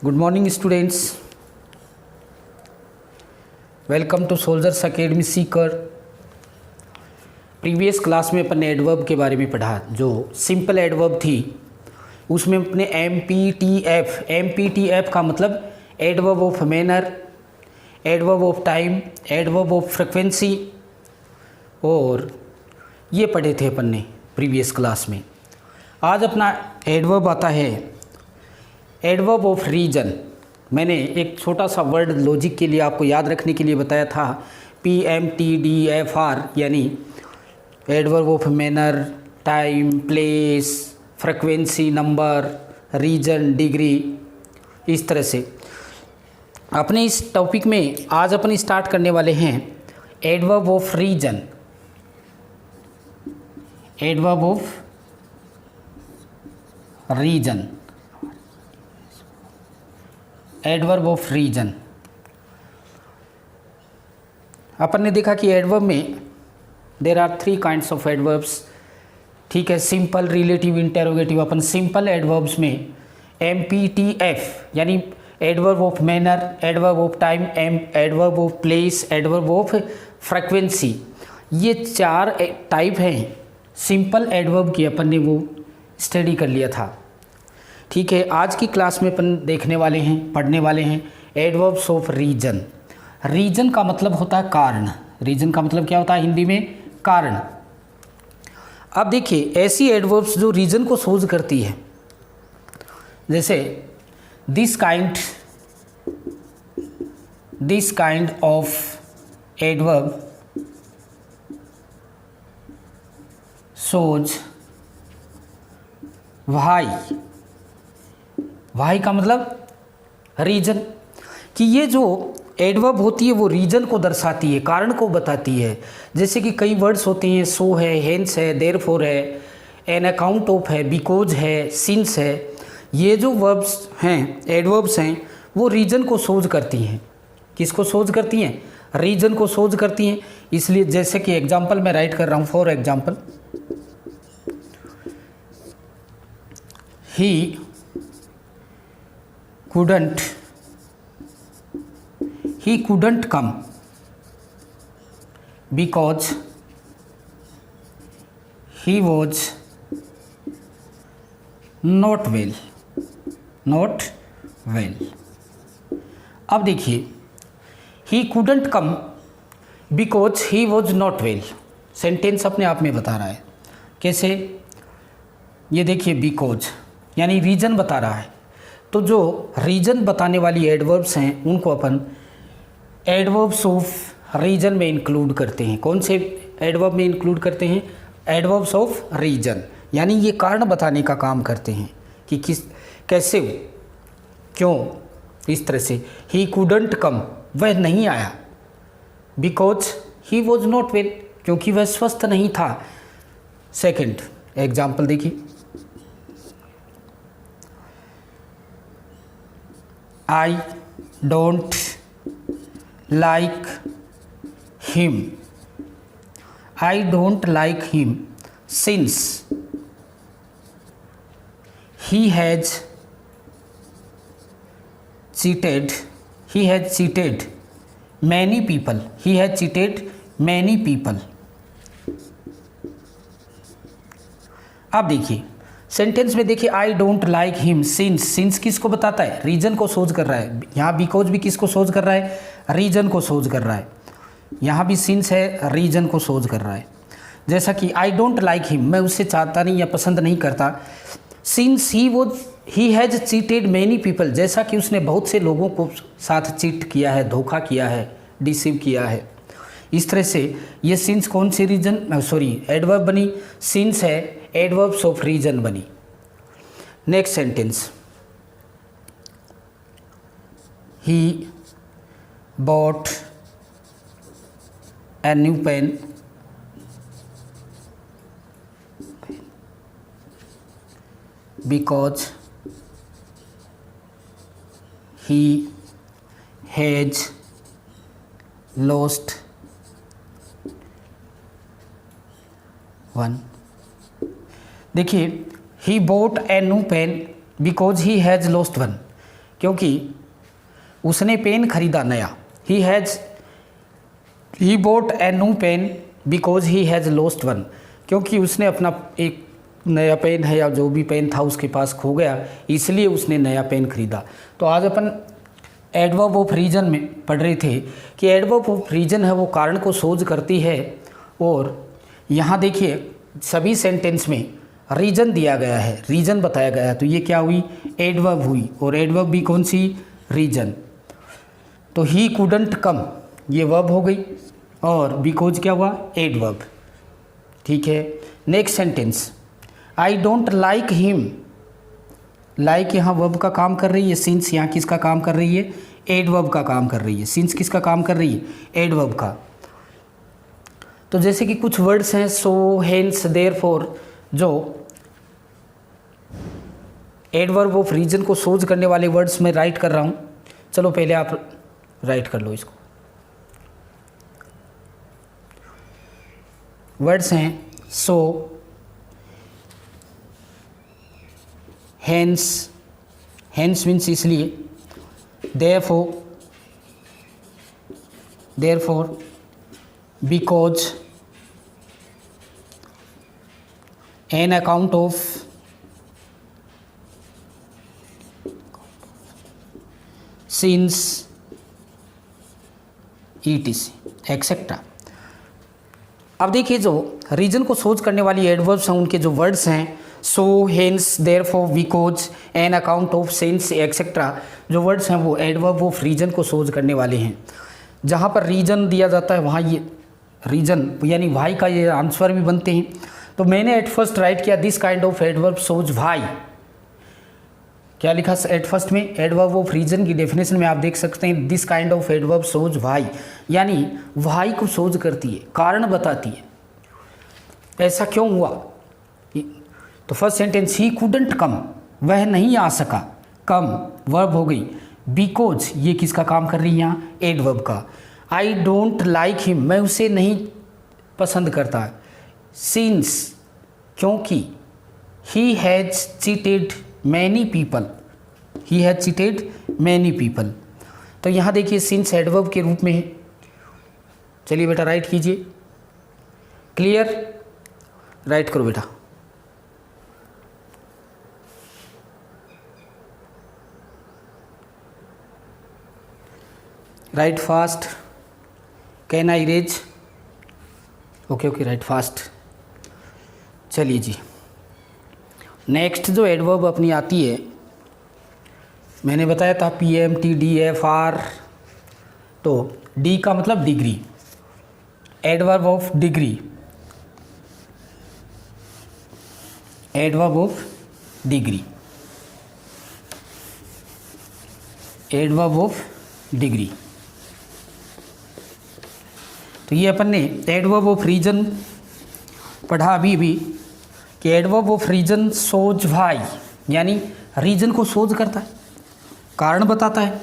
Good morning students, welcome to soldiers academy Sikar. Previous class में अपन ने एडवर्ब के बारे में पढ़ा। जो सिंपल एडवर्ब थी उसमें अपने एम पी टी एफ का मतलब adverb of manner, adverb of time, adverb of frequency, और ये पढ़े थे अपन ने प्रीवियस क्लास में। आज अपना एडवर्ब आता है एडवर्ब ऑफ रीजन। मैंने एक छोटा सा वर्ड लॉजिक के लिए आपको याद रखने के लिए बताया था, PMTDFR, यानी adverb of manner, time, place, frequency, number, reason, degree. इस तरह से अपने इस टॉपिक में आज अपन स्टार्ट करने वाले हैं adverb of reason. Adverb of reason, adverb of reason. अपन ने देखा कि एडवर्ब में there are 3 kinds of adverbs. ठीक है, सिंपल, रिलेटिव, इंटेरोगेटिव। अपन सिंपल एडवर्ब्स में MPTF यानी adverb of manner, adverb of time, adverb of place, adverb of frequency, ये 4 टाइप हैं सिंपल एडवर्ब की। अपन ने वो स्टडी कर लिया था। ठीक है, आज की क्लास में अपन देखने वाले हैं, पढ़ने वाले हैं एडवर्ब्स ऑफ रीजन। रीजन का मतलब होता है कारण। रीजन का मतलब क्या होता है हिंदी में? कारण। अब देखिए, ऐसी एडवर्ब्स जो रीजन को शोज करती है, जैसे this kind of adverb shows why का मतलब रीजन, कि ये जो एडवर्ब होती है वो रीजन को दर्शाती है, कारण को बताती है। जैसे कि कई वर्ड्स होते हैं, सो है, हेंस है, देयरफॉर है, एन अकाउंट ऑफ है, बिकॉज है, सिंस है। ये जो वर्ब्स हैं, एडवर्ब्स हैं, वो रीजन को शोज करती हैं। किसको शोज करती हैं? रीजन को शोज करती हैं। इसलिए जैसे कि एग्जाम्पल मैं राइट कर रहा हूँ, for example, he couldn't come because he was not well। अब देखिए, he couldn't come because he was not well, sentence अपने आप में बता रहा है। कैसे? ये देखिए, बिकॉज यानी रीजन बता रहा है। तो जो रीजन बताने वाली एडवर्ब्स हैं उनको अपन एडवर्ब्स ऑफ रीजन में इंक्लूड करते हैं। कौन से एडवर्ब में इंक्लूड करते हैं? एडवर्ब्स ऑफ रीजन, यानी ये कारण बताने का काम करते हैं कि कैसे, क्यों, इस तरह से। ही कुडंट कम, वह नहीं आया, because he was not well, क्योंकि वह स्वस्थ नहीं था। सेकेंड एग्जाम्पल देखिए, I don't like him। I don't like him since he has cheated many people। He has cheated many people। अब देखिए सेंटेंस में, देखिए, I don't like him since किसको बताता है? रीजन को शोज कर रहा है। यहाँ बिकॉज भी किसको शोज कर रहा है? रीजन को शोज कर रहा है। यहाँ भी सिंस है, रीजन को शोज कर रहा है। जैसा कि आई डोंट लाइक हिम, मैं उससे चाहता नहीं या पसंद नहीं करता। Since he has cheated many people, जैसा कि उसने बहुत से लोगों को साथ चीट किया है, धोखा किया है, डिसीव किया है। इस तरह से ये सिंस कौन सी एडवर्ब बनी? सिंस है, एडवर्ब्स ऑफ रीजन बनी। Next sentence, he bought a new pen because he has lost one. देखिए, he bought a new pen because he has lost one, क्योंकि उसने पेन खरीदा नया। He bought a new pen because he has lost one, क्योंकि उसने अपना एक नया पेन है या जो भी पेन था उसके पास खो गया, इसलिए उसने नया पेन खरीदा। तो आज अपन एडवर्ब ऑफ रीजन में पढ़ रहे थे कि एडवर्ब ऑफ रीजन है वो कारण को सोच करती है, और यहाँ देखिए सभी सेंटेंस में रीजन दिया गया है, रीजन बताया गया है, तो ये क्या हुई, एडवर्ब हुई, और एडवर्ब भी कौन सी, रीजन। तो ही कुडंट कम ये वर्ब हो गई, और बिकॉज क्या हुआ, एडवर्ब। ठीक है, next sentence, I don't like him. Like यहाँ वर्ब का काम कर रही है, सिंस यहाँ किसका काम कर रही है, एडवर्ब का काम कर रही है। सिंस किसका काम कर रही है, एडवर्ब का। तो जैसे कि कुछ वर्ड्स हैं सो, हेंस, देयरफॉर, जो एडवर्ब ऑफ रीजन को सोच करने वाले वर्ड्स मैं राइट कर रहा हूँ। चलो पहले आप राइट कर लो इसको। वर्ड्स हैं सो, हेंस, हेंस मीन्स इसलिए, therefore, because, on account of, since, ETC etcetera. अब देखिए जो रीजन को सोच करने वाली एडवर्ब्स हैं उनके जो वर्ड्स हैं so, hence, therefore, because, on account of, since etcetera, जो वर्ड्स हैं वो एडवर्ब ऑफ रीजन को सोच करने वाले हैं। जहाँ पर रीजन दिया जाता है वहाँ ये रीजन यानी वाई का ये आंसर भी बनते हैं। तो मैंने एट फर्स्ट राइट किया this kind of adverb shows why. क्या लिखा एट फर्स्ट में, एडवर्ब ऑफ रीजन की डेफिनेशन में आप देख सकते हैं this kind of adverb shows why, यानी वाई को सोच करती है, कारण बताती है, ऐसा क्यों हुआ। तो फर्स्ट सेंटेंस, ही कुडंट कम, वह नहीं आ सका, कम वर्ब हो गई, बिकॉज ये किसका काम कर रही है यहाँ, एडवर्ब का। आई डोंट लाइक हिम, मैं उसे नहीं पसंद करता, सिंस, क्योंकि, he has cheated many people, he has cheated many people. तो यहाँ देखिए सिंस एडवर्ब के रूप में है। चलिए बेटा राइट कीजिए, क्लियर, राइट करो बेटा। Write fast, can I raise, okay write fast. चलिए जी, नेक्स्ट जो एडवर्ब अपनी आती है, मैंने बताया था PMT DFR, तो डी का मतलब degree, adverb of degree, adverb of degree, adverb of degree. तो ये अपन ने एडवर्ब ऑफ रीजन पढ़ा अभी भी कि एडवर्ब ऑफ रीजन सोच वाई, यानी रीजन को सोच करता है, कारण बताता है,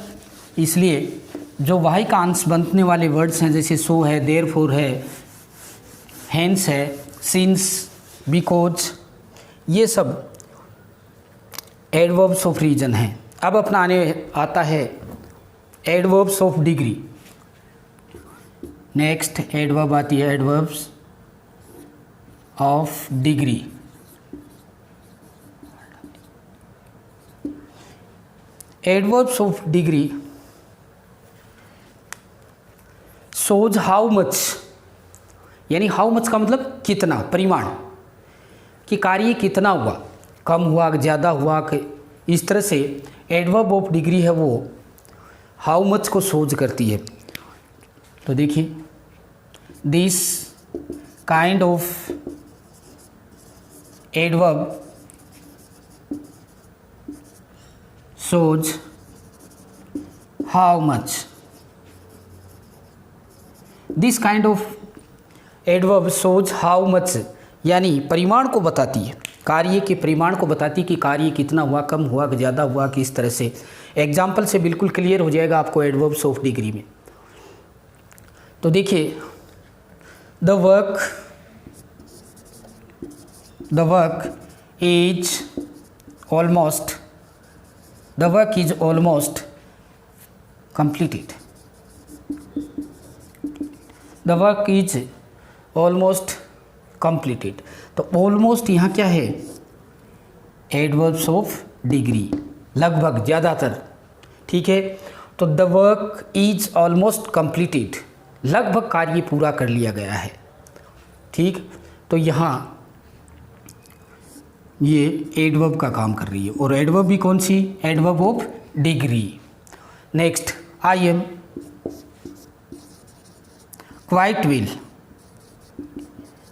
इसलिए जो वाई का अंश बनने वाले वर्ड्स हैं जैसे सो है, देयरफॉर है, हेंस है, सिंस, बिकॉज, ये सब एडवर्ब्स ऑफ रीजन हैं। अब अपना आता है adverbs of degree. Next adverb आती है adverbs of degree. Adverbs of degree shows how much, यानी हाउ मच का मतलब कितना, परिमाण, कि कार्य कितना हुआ, कम हुआ, ज़्यादा हुआ, इस तरह से एडवर्ब ऑफ डिग्री है वो हाउ मच को शोज करती है। तो देखिए this kind of adverb shows how much, this kind of adverb shows how much, यानी परिमाण को बताती है, कार्य के परिमाण को बताती है कि कार्य कितना हुआ, कम हुआ, ज़्यादा हुआ, किस तरह से। एग्जाम्पल से बिल्कुल क्लियर हो जाएगा आपको एडवर्ब्स ऑफ डिग्री में। तो देखिए the work is almost the work is almost completed, the work is almost completed. तो ऑलमोस्ट यहाँ क्या है, एडवर्ब्स ऑफ डिग्री, लगभग, ज़्यादातर, ठीक है। तो the work is almost completed, लगभग कार्य पूरा कर लिया गया है, ठीक। तो यहाँ ये एडवर्ब का काम कर रही है, और एडवर्ब भी कौन सी, adverb of degree. Next, I am quite well,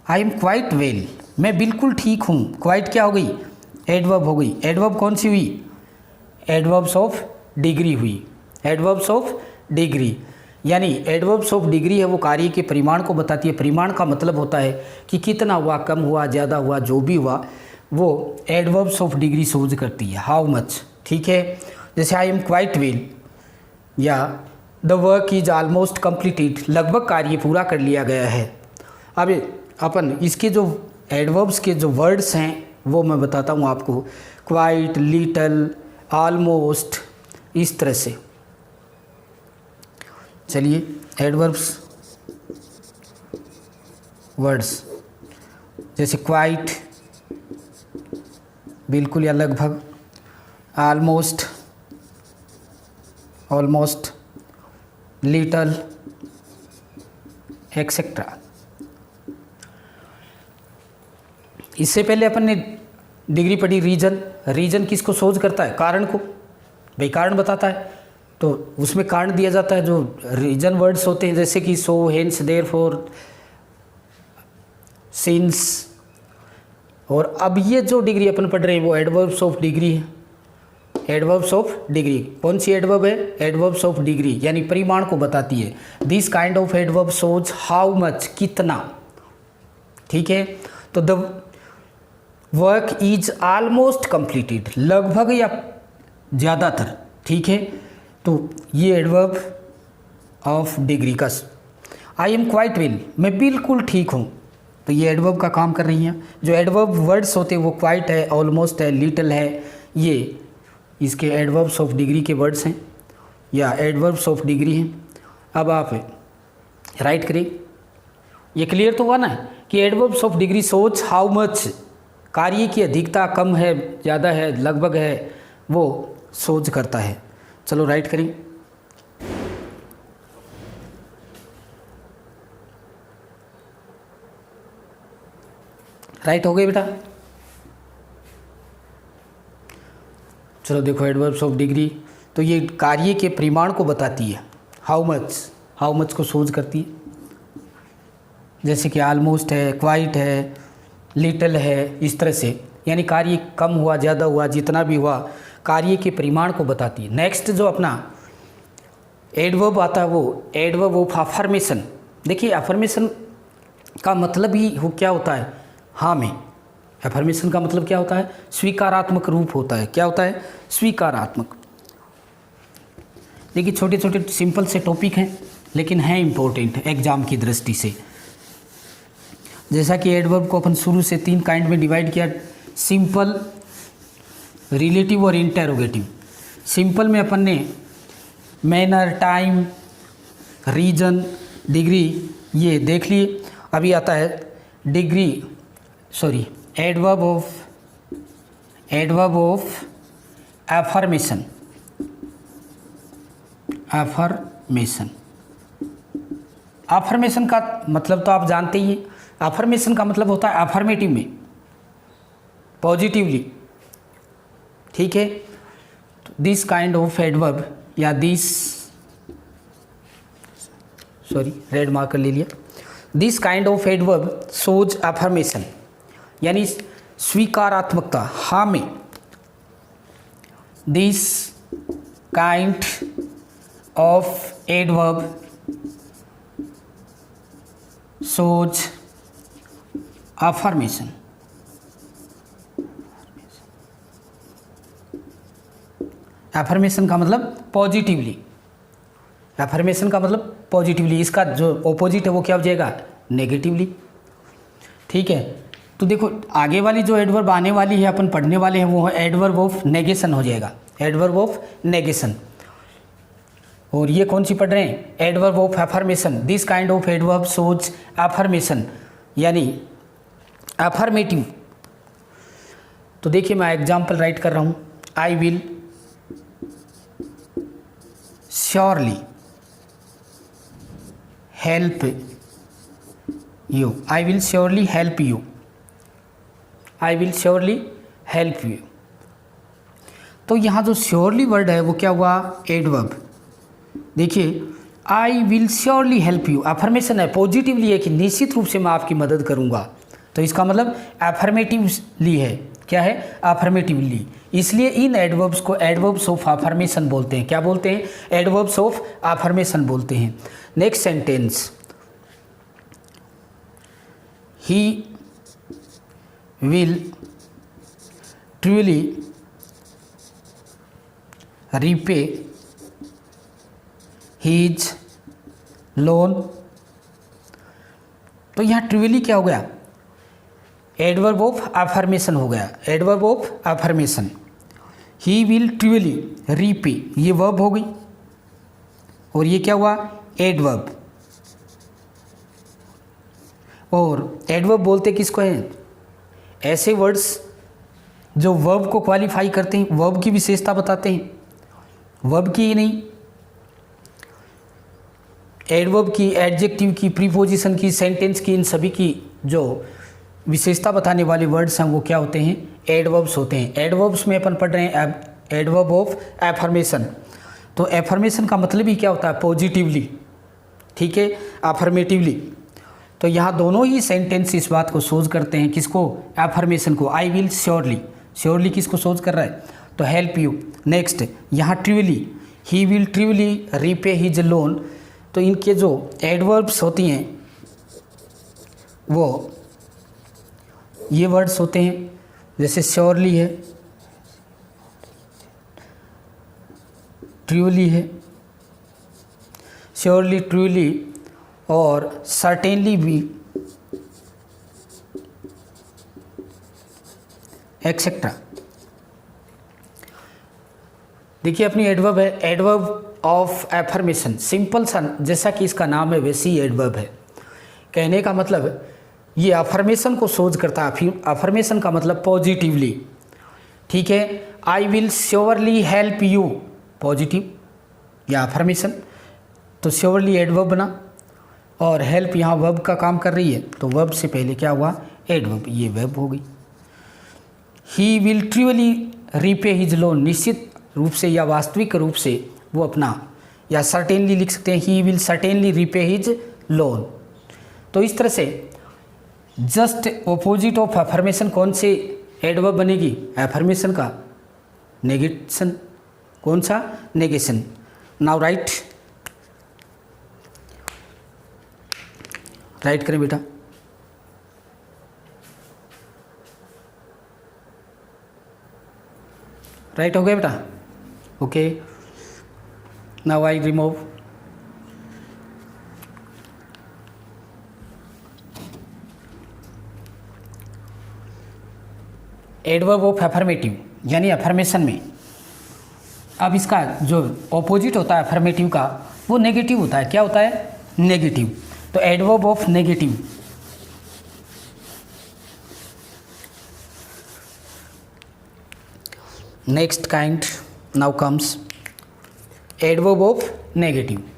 I am quite well, मैं बिल्कुल ठीक हूँ। क्वाइट क्या हो गई, एडवर्ब हो गई। एडवर्ब कौन सी हुई, एडवर्ब्स ऑफ डिग्री हुई, एडवर्ब्स ऑफ डिग्री। यानी एडवर्ब्स ऑफ डिग्री है वो कार्य के परिमाण को बताती है। परिमाण का मतलब होता है कि कितना हुआ, कम हुआ, ज़्यादा हुआ, जो भी हुआ वो एडवर्ब्स ऑफ डिग्री शोज करती है, हाउ मच, ठीक है। जैसे आई एम क्वाइट वेल या the work is almost completed, लगभग कार्य पूरा कर लिया गया है। अब अपन इसके जो एडवर्ब्स के जो वर्ड्स हैं वो मैं बताता हूँ आपको, क्वाइट, लिटल, ऑलमोस्ट, इस तरह से। चलिए एडवर्ब्स वर्ड्स, जैसे क्वाइट बिल्कुल या लगभग, ऑलमोस्ट, ऑलमोस्ट, लिटल, एक्सेट्रा। इससे पहले अपन ने डिग्री पढ़ी रीजन। रीजन किसको शोज करता है, कारण को, भाई कारण बताता है, तो उसमें कारण दिया जाता है। जो रीजन वर्ड्स होते हैं जैसे कि सो, हेंस, देयरफॉर, सिंस। और अब ये जो डिग्री अपन पढ़ रहे हैं वो एडवर्ब्स ऑफ डिग्री है। एडवर्ब्स ऑफ डिग्री कौन सी एडवर्ब है, एडवर्ब्स ऑफ डिग्री, यानी परिमाण को बताती है। This kind of adverb shows how much, कितना, ठीक है। तो the work is almost completed, लगभग या ज़्यादातर, ठीक है। तो ये एडवर्ब ऑफ डिग्री का, आई एम क्वाइट वेल, मैं बिल्कुल ठीक हूँ, तो ये एडवर्ब का काम कर रही हैं। जो एडवर्ब वर्ड्स होते हैं वो क्वाइट है, ऑलमोस्ट है, लिटिल है, ये इसके एडवर्ब्स ऑफ डिग्री के वर्ड्स हैं या एडवर्ब्स ऑफ डिग्री हैं। अब आप राइट करें, ये क्लियर तो हुआ ना कि एडवर्ब्स ऑफ डिग्री सोच हाउ मच, कार्य की अधिकता, कम है, ज़्यादा है, लगभग है, वो सोच करता है। चलो राइट करें। राइट हो गए बेटा। चलो देखो एडवर्ब्स ऑफ डिग्री, तो ये कार्य के परिमाण को बताती है, हाउ मच, हाउ मच को सोच करती है। जैसे कि ऑलमोस्ट है, क्वाइट है, लिटिल है, इस तरह से, यानी कार्य कम हुआ, ज़्यादा हुआ, जितना भी हुआ, कार्य के परिमाण को बताती है। नेक्स्ट जो अपना एडवर्ब आता है वो एडवर्ब ऑफ अफर्मेशन। देखिए अफर्मेशन का मतलब ही क्या होता है, हाँ में। अफर्मेशन का मतलब क्या होता है, स्वीकारात्मक रूप होता है। क्या होता है, स्वीकारात्मक। देखिए छोटे छोटे सिंपल से टॉपिक हैं लेकिन हैं इम्पोर्टेंट एग्जाम की दृष्टि से। जैसा कि एडवर्ब को अपन शुरू से 3 काइंड में डिवाइड किया, सिंपल, रिलेटिव और इंटेरोगेटिव। सिंपल में अपन ने मैनर, टाइम, रीजन, डिग्री ये देख लिए। अभी आता है एडवर्ब ऑफ एफर्मेशन। अफर्मेशन का मतलब तो आप जानते ही हैं। अफर्मेशन का मतलब होता है अफर्मेटिव में, पॉजिटिवली, ठीक है। दिस काइंड ऑफ एडवर्ब या रेड मार्कर ले लिया। This kind of adverb shows affirmation, यानी स्वीकारात्मकता, हाँ में। This kind of adverb shows affirmation. Affirmation का मतलब पॉजिटिवली, एफर्मेशन का मतलब पॉजिटिवली। इसका जो ऑपोजिट है वो क्या हो जाएगा, नेगेटिवली, ठीक है। तो देखो आगे वाली जो एडवर्ब आने वाली है अपन पढ़ने वाले हैं वो है एडवर्ब ऑफ नेगेशन हो जाएगा। Adverb of negation. और ये कौन सी पढ़ रहे हैं? Adverb of affirmation. This kind of adverb shows affirmation, यानी अफर्मेटिव। तो देखिए मैं एग्जाम्पल राइट कर रहा हूँ। I will surely help you. I will surely help you. I will surely help you. तो यहाँ जो श्योरली वर्ड है वो क्या हुआ? एडवर्ब। देखिए I will surely help you affirmation है, पॉजिटिवली है कि निश्चित रूप से मैं आपकी मदद करूँगा। तो इसका मतलब अफर्मेटिवली है। क्या है? अफर्मेटिवली। इसलिए इन एडवर्ब्स को एडवर्ब्स ऑफ अफर्मेशन बोलते हैं। क्या बोलते हैं? एडवर्ब्स ऑफ अफर्मेशन बोलते हैं। Next sentence, he will truly repay his loan। तो यहाँ ट्रूली क्या हो गया? एडवर्ब ऑफ अफर्मेशन हो गया। Adverb of affirmation. He will truly repay, ये वर्ब हो गई और ये क्या हुआ? एडवर्ब। और एडवर्ब बोलते किसको हैं? ऐसे वर्ड्स जो वर्ब को क्वालिफाई करते हैं, वर्ब की विशेषता बताते हैं, वर्ब की ही नहीं, एडवर्ब की, एडजेक्टिव की, प्रीपोजिशन की, सेंटेंस की, इन सभी की जो विशेषता बताने वाले वर्ड्स हैं वो क्या होते हैं? एडवर्ब्स होते हैं। एडवर्ब्स में अपन पढ़ रहे हैं एडवर्ब ऑफ एफर्मेशन। तो एफर्मेशन का मतलब ही क्या होता है? पॉजिटिवली। ठीक है, अफर्मेटिवली। तो यहाँ दोनों ही सेंटेंस इस बात को सोच करते हैं, किसको? एफर्मेशन को। आई विल श्योरली, श्योरली किसको सोच कर रहा है? तो हेल्प यू। नेक्स्ट यहाँ truly, he will truly repay his loan. तो इनके जो एडवर्ब्स होती हैं वो ये वर्ड्स होते हैं, जैसे श्योरली है, ट्रूली है, श्योरली, ट्रूली और सर्टेनली भी, एक्सेट्रा। देखिए अपनी एडवर्ब है, एडवर्ब ऑफ एफर्मेशन। सिंपल सा, जैसा कि इसका नाम है वैसी ही एडवर्ब है। कहने का मतलब ये अफर्मेशन को सोच करता है। अफर्मेशन का मतलब पॉजिटिवली। ठीक है, I will surely help you, positive या अफर्मेशन। तो श्योरली एडवर्ब बना और हेल्प यहाँ वर्ब का काम कर रही है, तो वर्ब से पहले क्या हुआ? एडवर्ब, ये वर्ब हो गई। He will truly repay his loan, निश्चित रूप से या वास्तविक रूप से वो अपना, या सर्टेनली लिख सकते हैं, he will certainly repay his loan. तो इस तरह से जस्ट ऑपोजिट ऑफ अफर्मेशन कौन से एडवर्ब बनेगी? एफर्मेशन का नेगेशन। कौन सा? नेगेशन। नाउ राइट, राइट करें बेटा। राइट हो गया बेटा? Okay, now I remove. Adverb of affirmative, यानी अफर्मेशन में अब इसका जो ऑपोजिट होता है अफर्मेटिव का वो नेगेटिव होता है। क्या होता है? नेगेटिव। तो adverb of negative, next kind now comes adverb of negative.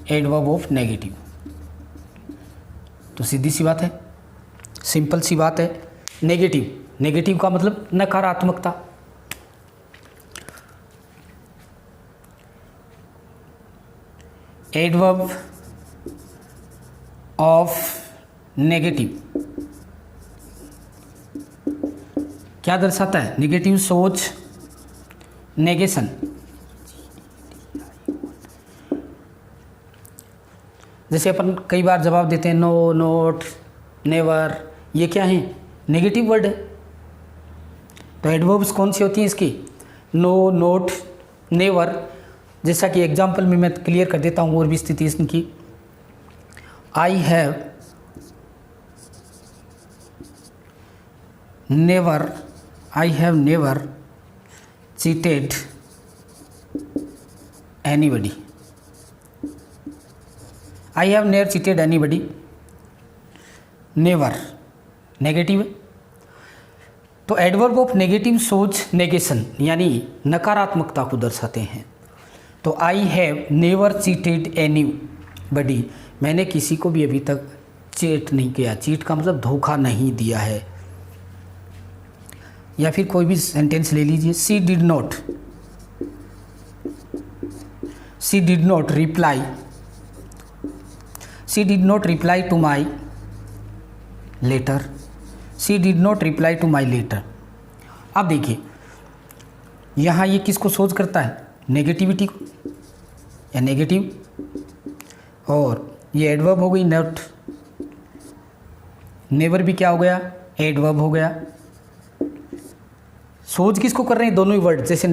Adverb of negative, तो सीधी सी बात है, सिंपल सी बात है। नेगेटिव, नेगेटिव का मतलब नकारात्मकता। एडवर्ब ऑफ नेगेटिव क्या दर्शाता है? नेगेटिव सोच, नेगेशन। जैसे अपन कई बार जवाब देते हैं नो, नोट, नेवर, ये क्या है? नेगेटिव वर्ड है। तो एडवर्ब्स कौन सी होती हैं इसकी? No, not, never. जैसा कि एग्जाम्पल में मैं क्लियर कर देता हूँ और भी स्थिति इनकी। I have never, I have never cheated anybody, I have never cheated anybody, never negative है, तो adverb of negative shows negation यानी नकारात्मकता को दर्शाते हैं। तो I have never cheated anybody, मैंने किसी को भी अभी तक चीट नहीं किया, चीट का मतलब धोखा नहीं दिया है। या फिर कोई भी सेंटेंस ले लीजिए, she did not reply, she did not reply to my letter, she did not reply to my letter. अब देखिए यहाँ ये किसको सोच करता है, नेगेटिविटी को या नेगेटिव, और ये एडवर्ब हो गई नॉट, नेवर भी क्या हो गया, एडवर्ब हो गया। सोच किसको कर रहे हैं, दोनों ही वर्ड, जैसे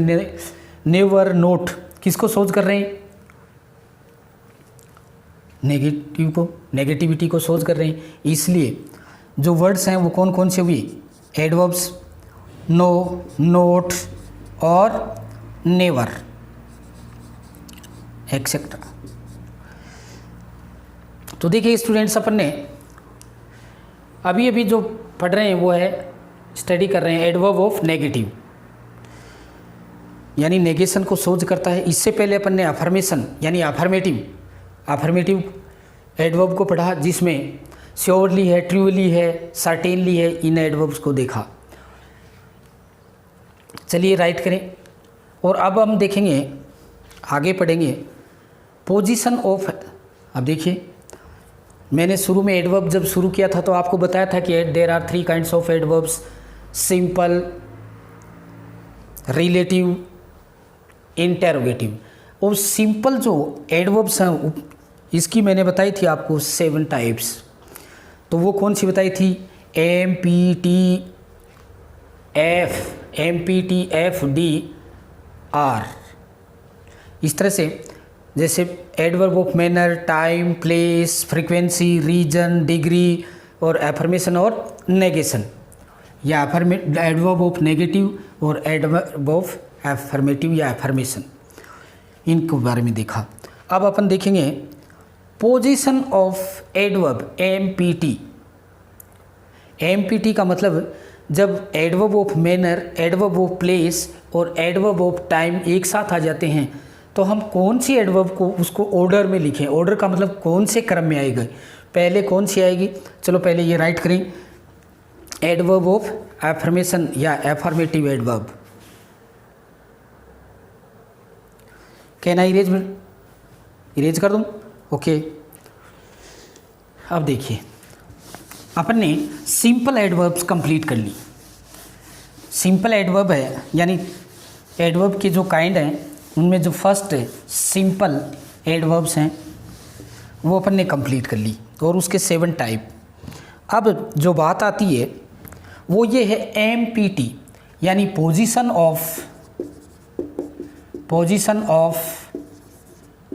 नेवर नोट किसको सोच कर रहे हैं, नेगेटिव को, नेगेटिविटी को सोच कर रहे हैं। इसलिए जो वर्ड्स हैं वो कौन कौन से हुए, एडवर्ब्स, नो, नोट और नेवर एक्सेट्रा। तो देखिए स्टूडेंट्स, अपन ने अभी अभी जो पढ़ रहे हैं वो है, स्टडी कर रहे हैं एडवर्ब ऑफ नेगेटिव, यानी नेगेशन को सोच करता है। इससे पहले अपन ने अफर्मेशन यानी अफर्मेटिव एडवर्ब को पढ़ा, जिसमें श्योरली है, ट्रूली है, सर्टेनली है, इन एडवर्ब्स को देखा। चलिए राइट करें, और अब हम देखेंगे, आगे पढ़ेंगे पोजीशन ऑफ। अब देखिए मैंने शुरू में एडवर्ब जब शुरू किया था तो आपको बताया था कि there are 3 kinds of adverbs, simple, relative, interrogative. और सिंपल जो एडवर्ब्स हैं इसकी मैंने बताई थी आपको 7 टाइप्स। तो वो कौन सी बताई थी, MPTFD-R। इस तरह से जैसे adverb of manner, time, place, frequency, reason, degree और एफर्मेशन और नेगेशन, या एडवर्ब ऑफ नेगेटिव और एडवर्ब ऑफ एफर्मेटिव या एफर्मेशन, इनके बारे में देखा। अब अपन देखेंगे पोजीशन ऑफ एडवर्ब, MPT का मतलब जब adverb of manner, adverb of place और एडवर्ब ऑफ टाइम एक साथ आ जाते हैं तो हम कौन सी एडवर्ब को उसको ऑर्डर में लिखें। ऑर्डर का मतलब कौन से क्रम में आएगा, पहले कौन सी आएगी। चलो पहले ये राइट करें, एडवर्ब ऑफ एफर्मेशन या affirmative adverb. Can I erase कर दूँ, ओके। अब देखिए अपन ने सिंपल एडवर्ब्स कंप्लीट कर ली। सिंपल एडवर्ब है यानी एडवर्ब के जो काइंड हैं उनमें जो फर्स्ट सिंपल एडवर्ब्स हैं वो अपन ने कंप्लीट कर ली, और उसके 7 टाइप। अब जो बात आती है वो ये है MPT यानी position of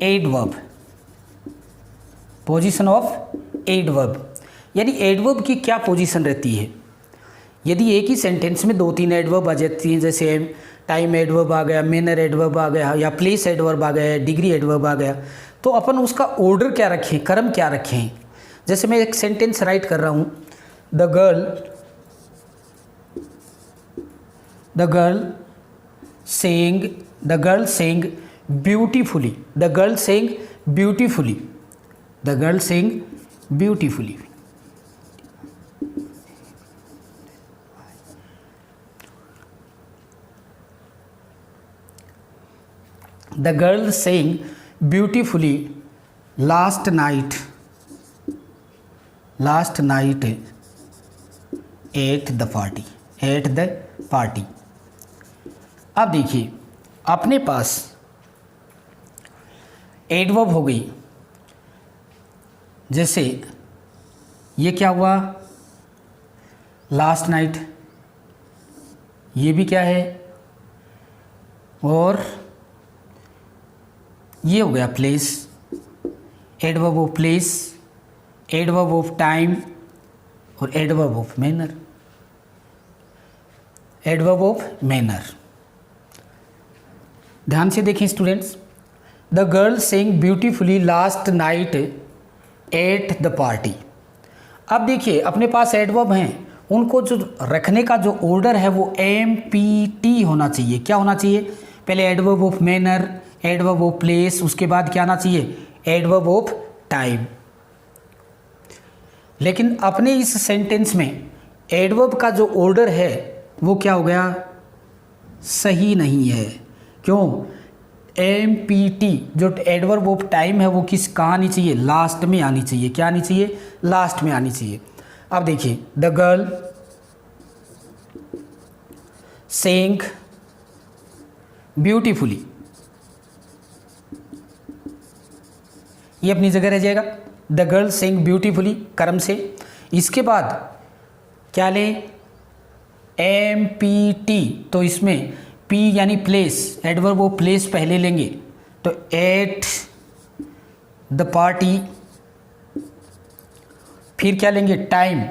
adverb. Position of adverb यानी एडवर्ब की क्या पोजीशन रहती है। यदि एक ही सेंटेंस में 2-3 एडवर्ब आ जाती हैं, जैसे टाइम एडवर्ब आ गया, मैनर एडवर्ब आ गया, या प्लेस एडवर्ब आ गया, डिग्री एडवर्ब आ गया, तो अपन उसका ऑर्डर क्या रखें, क्रम क्या रखें। जैसे मैं एक सेंटेंस राइट कर रहा हूँ, the girl saying beautifully, the girl saying beautifully, the girl saying beautifully. The girl saying beautifully last night at the party। अब देखिए अपने पास एडवर्ब हो गई, जैसे ये क्या हुआ, लास्ट नाइट, ये भी क्या है, और ये हो गया place, adverb of place, adverb of time और adverb of manner. Adverb of manner. ध्यान से देखें students, the girl saying beautifully last night at the party. अब देखिए अपने पास एडवर्ब हैं, उनको जो रखने का जो ऑर्डर है वो MPT होना चाहिए। क्या होना चाहिए? पहले adverb of manner, adverb of place, उसके बाद क्या आना चाहिए? Adverb of time. लेकिन अपने इस सेंटेंस में एडवर्ब का जो ऑर्डर है वो क्या हो गया? सही नहीं है। क्यों? MPT जो एडवर्ब ऑफ टाइम है वो कहाँ आनी चाहिए? लास्ट में आनी चाहिए। क्या आनी चाहिए? लास्ट में आनी चाहिए। अब देखिए, द गर्ल सेइंग ब्यूटीफुली, ये अपनी जगह रह जाएगा। द गर्ल सेइंग ब्यूटीफुली कर्म से, इसके बाद क्या लें? MPT, तो इसमें P यानी प्लेस, एडवर्ब ऑफ प्लेस पहले लेंगे, तो एट द पार्टी। फिर क्या लेंगे? टाइम,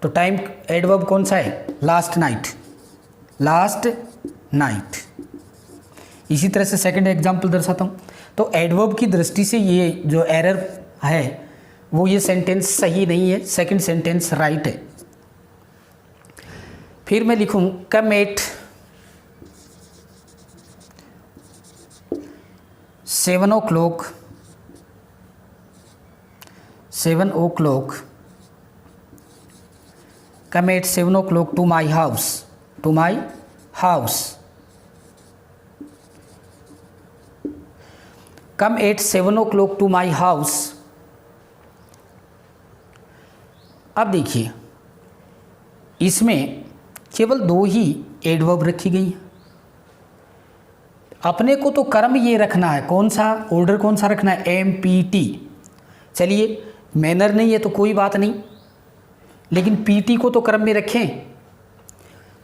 तो टाइम एडवर्ब कौन सा है? Last night, last night. इसी तरह से सेकंड एग्जांपल दर्शाता हूँ। तो एडवर्ब की दृष्टि से ये जो एरर है वो ये सेंटेंस सही नहीं है, सेकंड सेंटेंस राइट है। फिर मैं लिखूँ कम eight 7 o'clock, 7 o'clock, come at 7 o'clock to my house, to my house, come at 7 o'clock to my house। अब देखिए इसमें केवल 2 ही एडवर्ब रखी गई हैं। अपने को तो कर्म ये रखना है, कौन सा ऑर्डर कौन सा रखना है? MPT। चलिए मैनर नहीं है तो कोई बात नहीं, लेकिन PT को तो कर्म में रखें।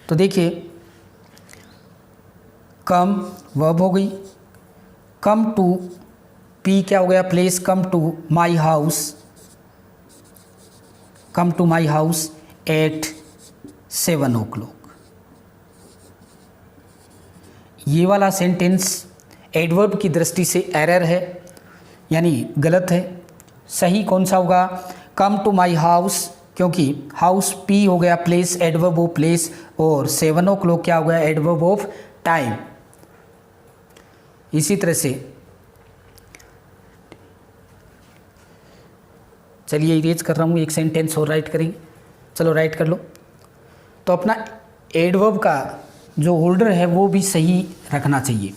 तो देखिए कम वर्ब हो गई, कम टू, P क्या हो गया? Place, come to my house, come to my house at 7 o'clock। ये वाला सेंटेंस एडवर्ब की दृष्टि से एरर है, यानी गलत है। सही कौन सा होगा? कम टू माई हाउस, क्योंकि हाउस P हो गया प्लेस, एडवर्ब ऑफ प्लेस, और 7 o'clock क्या हो गया? Adverb of time. इसी तरह से चलिए इरेज कर रहा हूँ, एक सेंटेंस और राइट करेंगे। चलो राइट कर लो। तो अपना एडवर्ब का जो ऑर्डर है वो भी सही रखना चाहिए।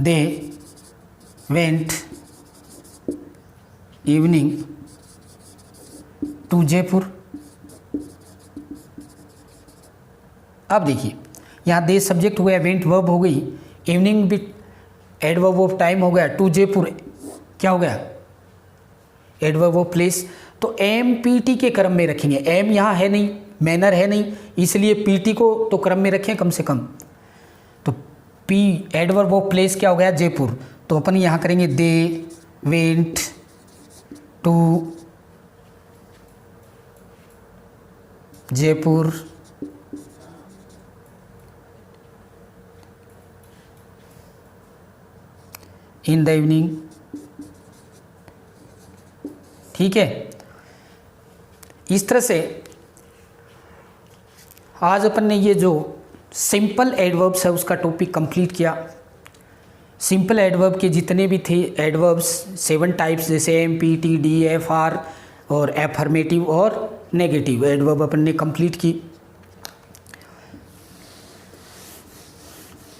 They went evening to Jaipur. अब देखिए यहाँ दे सब्जेक्ट हो गया, वेंट वर्ब हो गई, इवनिंग भी एडवर्ब ऑफ टाइम हो गया, टू जयपुर क्या हो गया? Adverb of place. तो MPT के क्रम में रखेंगे। M यहाँ है नहीं, मैनर है नहीं, इसलिए PT को तो क्रम में रखें कम से कम। तो P एडवर्ब ऑफ प्लेस क्या हो गया? जयपुर। तो अपन यहाँ करेंगे they went to Jaipur in the evening. ठीक है, इस तरह से आज अपन ने ये जो सिंपल एडवर्ब्स है उसका टॉपिक कंप्लीट किया। सिंपल एडवर्ब के जितने भी थे एडवर्ब्स 7 टाइप्स, जैसे MPT, DFR और एफर्मेटिव और नेगेटिव एडवर्ब अपन ने कंप्लीट की।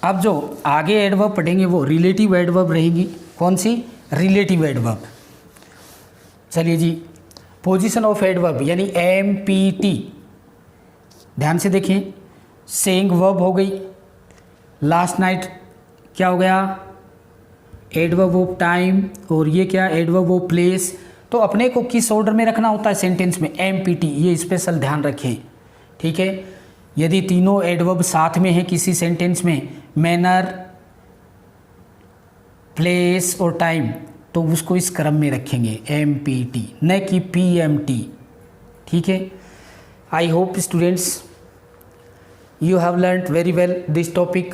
अब जो आगे एडवर्ब पढ़ेंगे वो रिलेटिव एडवर्ब रहेंगी। कौन सी? Relative adverb. चलिए जी, पोजीशन ऑफ एडवर्ब यानी MPT, ध्यान से देखें। सेइंग वर्ब हो गई, लास्ट नाइट क्या हो गया? एडवर्ब ऑफ टाइम, और ये क्या? Adverb of place. तो अपने को किस ऑर्डर में रखना होता है सेंटेंस में? MPT, ये स्पेशल ध्यान रखें। ठीक है, यदि तीनों एडवर्ब साथ में हैं किसी सेंटेंस में, मैनर, प्लेस और टाइम, तो उसको इस क्रम में रखेंगे MPT, न कि PMT। ठीक है। I hope students you have learned very well this topic.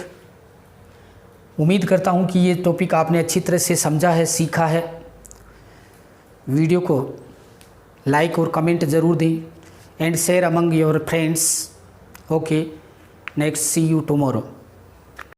उम्मीद करता हूँ कि ये टॉपिक आपने अच्छी तरह से समझा है, सीखा है। वीडियो को लाइक और कमेंट ज़रूर दें and share among your friends. Okay, next see you tomorrow.